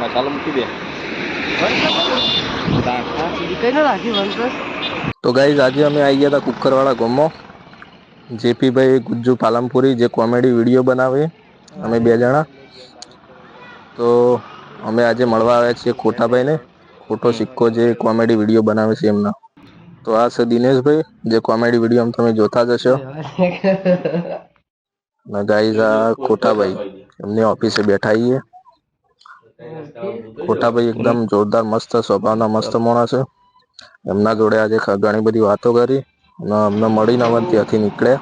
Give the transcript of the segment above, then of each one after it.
મસાલો મૂકી દે. તો ગાઈઝ આજે અમે આવી ગયા હતા કુકરવાળા ગામમાં. જેપીભાઈ ગુજ્જુ પાલમપુરી જે કોમેડી વિડીયો બનાવે અમે બે જણા. તો અમે આજે મળવા આવ્યા છીએ ખોટાભાઈ ને. ખોટો સિક્કો જે કોમેડી વિડીયો બનાવે છે એમના. તો આ છે દિનેશભાઈ જે કોમેડી વિડીયો તમે જોતા જ હશો. અને ગાઈઝ આ ખોટાભાઈ એમની ઓફિસે બેઠા છીએ. ખોટાભાઈ એકદમ જોરદાર મસ્ત સ્વભાવના મસ્ત માણસ છે. એમના જોડે આજે ઘણી બધી વાતો કરી અને અમને મળીને અમે ત્યાંથી નીકળ્યા.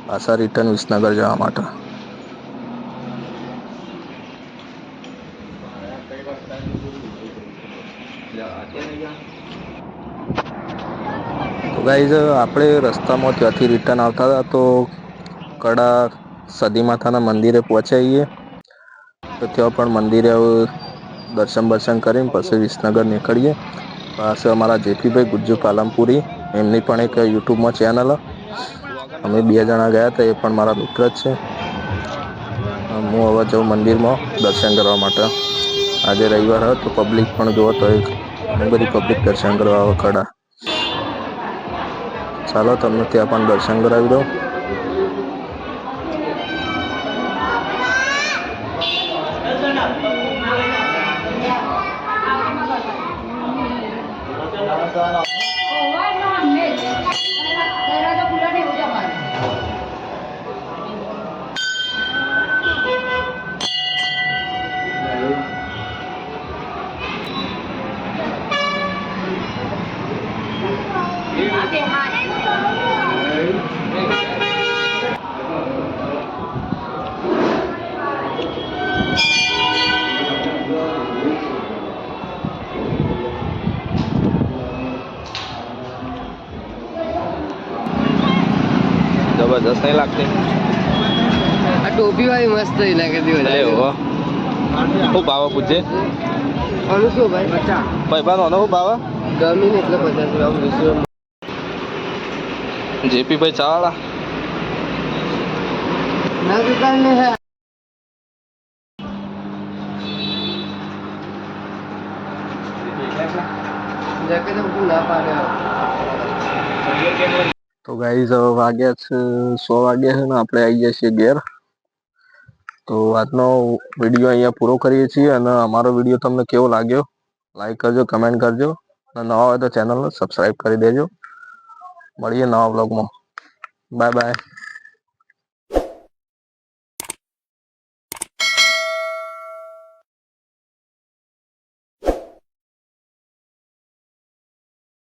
પાછા રિટર્ન વિસનગર જવા માટે. તો ગાઈઝ આપણે રસ્તામાં ત્યાંથી રિટર્ન આવતા હતા તો કડા સદી માતાના મંદિરે પહોંચાઈએ. તો ત્યાં પણ મંદિરે દર્શન બર્શન કરીને પછી વિસનગર નીકળીએ. પાસે અમારા જેપીભાઈ ગુજ્જુ પાલમપુરી એમની પણ એક યુટ્યુબમાં ચેનલ. અમે બે જણા ગયા હતા એ પણ મારા મિત્ર જ છે. હું હવે જઉં મંદિરમાં દર્શન કરવા માટે. આજે રવિવાર હતો તો પબ્લિક પણ જોવો તો ઘણી બધી પબ્લિક દર્શન કરવા આવે ખડા. ચાલો તમને ત્યાં પણ દર્શન કરાવી દઉં. જબરજસ્ત નહીં લાગતી. આ ટોપી વાળી મસ્ત લાગે છે. શું ભાવ પૂછે આનું શું ભાઈ? ભાઈ બાનો શું ભાવ? ગમી ને એટલે 50. જેપી ભાઈ ચાવાળા ના દુકાન ને હે. તો ગાઈઝ હવે વાગ્યા છે 100 વાગ્યા છે ને આપણે આવી જઈએ છીએ ઘેર. તો આજનો વિડીયો અહીંયા પૂરો કરીએ છીએ અને અમારો વિડીયો તમને કેવો લાગ્યો લાઈક કરજો, કમેન્ટ કરજો અને નવા હોય તો ચેનલને સબસ્ક્રાઈબ કરી દેજો. મળીએ નવા બ્લોગમાં. Bye bye.